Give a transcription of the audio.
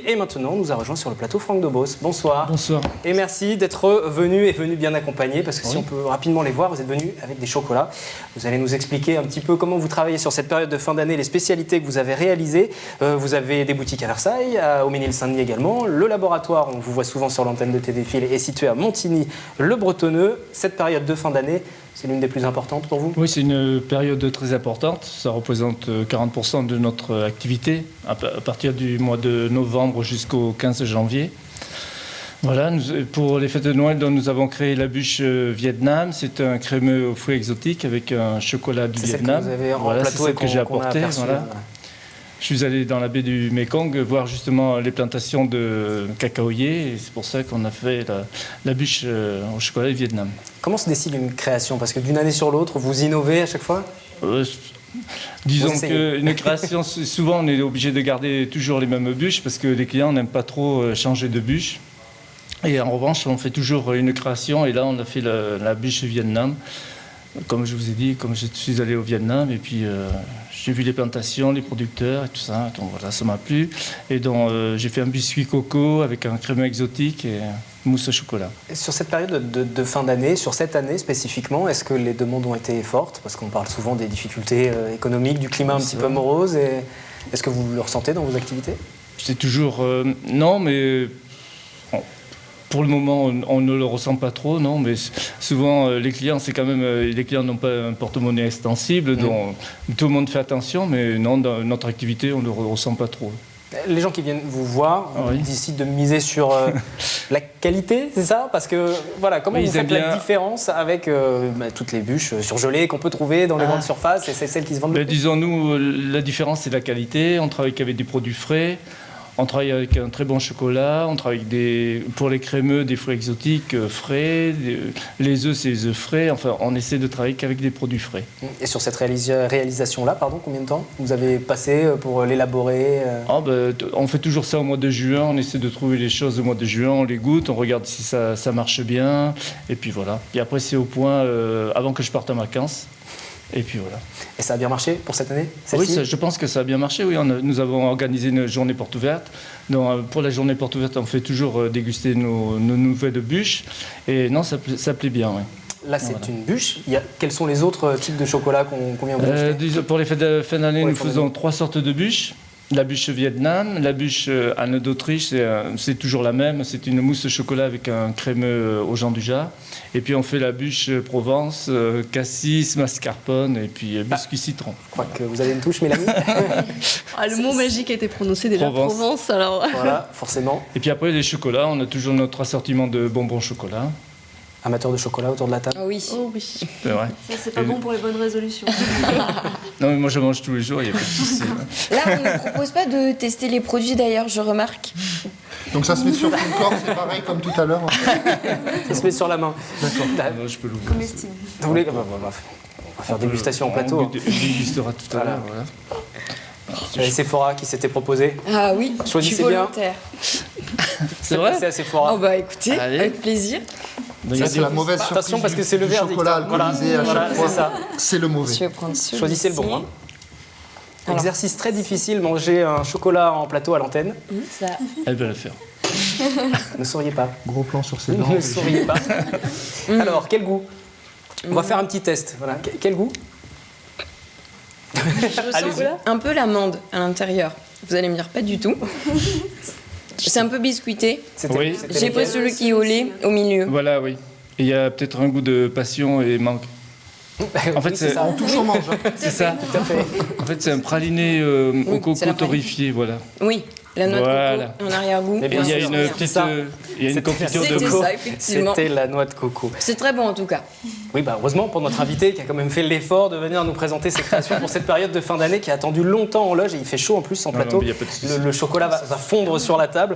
Et maintenant, nous a rejoint sur le plateau Franck Dobos. Bonsoir. Bonsoir. Et merci d'être venu bien accompagné, parce que si on peut rapidement les voir, vous êtes venu avec des chocolats. Vous allez nous expliquer un petit peu comment vous travaillez sur cette période de fin d'année, les spécialités que vous avez réalisées. Vous avez des boutiques à Versailles, au Ménil-Saint-Denis également. Le laboratoire, on vous voit souvent sur l'antenne de TDFil, est situé à Montigny-le-Bretonneux. Cette période de fin d'année, c'est l'une des plus importantes pour vous ? Oui, c'est une période très importante. Ça représente 40% de notre activité, à partir du mois de novembre jusqu'au 15 janvier. Voilà, pour les fêtes de Noël, nous avons créé la bûche Vietnam. C'est un crémeux aux fruits exotiques avec un chocolat du Vietnam. C'est celle que vous avez en voilà, plateau c'est et celle que j'ai apporté. Voilà. Je suis allé dans la baie du Mekong voir justement les plantations de cacaoyers et c'est pour ça qu'on a fait la bûche au chocolat du Vietnam. Comment se décide une création ? Parce que d'une année sur l'autre, vous innovez à chaque fois ? Disons qu'une création, souvent on est obligé de garder toujours les mêmes bûches parce que les clients n'aiment pas trop changer de bûche. Et en revanche, on fait toujours une création et là on a fait la bûche Vietnam. Comme je vous ai dit, comme je suis allé au Vietnam et puis j'ai vu les plantations, les producteurs et tout ça, donc voilà, ça m'a plu. Et donc j'ai fait un biscuit coco avec un crémeux exotique et mousse au chocolat. Et sur cette période de fin d'année, sur cette année spécifiquement, est-ce que les demandes ont été fortes ? Parce qu'on parle souvent des difficultés économiques, du climat un petit peu morose. Et est-ce que vous le ressentez dans vos activités ? C'est toujours... non, mais... Pour le moment, on ne le ressent pas trop, non, mais souvent les clients, c'est quand même les clients n'ont pas un porte-monnaie extensible, donc tout le monde fait attention, mais non, dans notre activité, on ne le ressent pas trop. Les gens qui viennent vous voir décident de miser sur la qualité, c'est ça ? Parce que voilà, comment vous faites la différence avec toutes les bûches surgelées qu'on peut trouver dans les grandes surfaces et c'est celles qui se vendent le plus ? Disons, nous, la différence, c'est la qualité. On travaille avec des produits frais. On travaille avec un très bon chocolat, on travaille avec pour les crémeux, des fruits exotiques frais, les œufs, c'est les œufs frais, enfin on essaie de travailler qu'avec des produits frais. Et sur cette réalisation-là, combien de temps vous avez passé pour l'élaborer ? On fait toujours ça au mois de juin, on essaie de trouver les choses au mois de juin, on les goûte, on regarde si ça marche bien, et puis voilà. Et après c'est au point, avant que je parte en vacances. Et puis voilà. Et ça a bien marché pour cette année ? Oui, je pense que ça a bien marché. Oui, nous avons organisé une journée porte ouverte. Donc, pour la journée porte ouverte, on fait toujours déguster nos nouvelles bûches. Et non, ça plaît bien. Oui. Là, c'est une bûche. Quels sont les autres types de chocolats qu'on vient vous acheter ? Pour les fêtes de fin d'année, nous faisons 3 sortes de bûches. La bûche Vietnam, la bûche Anne d'Autriche, c'est toujours la même. C'est une mousse au chocolat avec un crémeux aux gens du Jar. Et puis on fait la bûche Provence, cassis, mascarpone et puis biscuit citron. Je crois que vous avez une touche, Mélanie. Le mot magique a été prononcé déjà, Provence alors. Voilà, forcément. Et puis après les chocolats, on a toujours notre assortiment de bonbons chocolat. Amateur de chocolat autour de la table ? Oui. Oh oui. C'est vrai. Ça, c'est pas bon pour les bonnes résolutions. Non, mais moi, je mange tous les jours, il n'y a pas de souci. Là, on ne propose pas de tester les produits, d'ailleurs, je remarque. Donc ça se met sur tout le corps, c'est pareil comme tout à l'heure en fait. Ça se met sur la main. D'accord. Non, je peux l'ouvrir. Comestible. Vous voulez... On va faire dégustation en plateau. On dégustera tout à l'heure. Voilà. Sephora qui s'était proposé. Ah oui, choisissez je suis volontaire. C'est vrai ? C'est à Sephora. Oh bah écoutez, allez. avec plaisir. Ça c'est la mauvaise surprise. Attention parce que c'est le verdict. Chocolat alcoolisé à chaque fois. C'est ça. C'est le mauvais. Je vais prendre celui-ci. Choisissez le bon. Exercice très difficile, manger un chocolat en plateau à l'antenne. Ça. Elle va le faire. Ne souriez pas. Gros plan sur ses dents. Ne souriez pas. Alors, quel goût ? On va faire un petit test. Voilà. Quel goût ? Je ressens un peu l'amande à l'intérieur. Vous allez me dire pas du tout. C'est un peu biscuité. Oui. J'ai pris celui qui est au lait au milieu. Voilà, oui. Et il y a peut-être un goût de passion et mangue. En fait, c'est ça. On touche, on mange. C'est ça. Tout à fait. En fait, c'est un praliné au coco torréfié, voilà. Oui, la noix Voilà. de coco, en arrière-goût. Mais bien Il y a sûr, une c'est petite, ça. il y a une confiture de C'était coco. ça, effectivement. C'était la noix de coco. C'est très bon en tout cas. Oui, heureusement pour notre invité qui a quand même fait l'effort de venir nous présenter ses créations pour cette période de fin d'année qui a attendu longtemps en loge et il fait chaud en plus en plateau. mais il y a pas de souci. Le chocolat va fondre sur la table.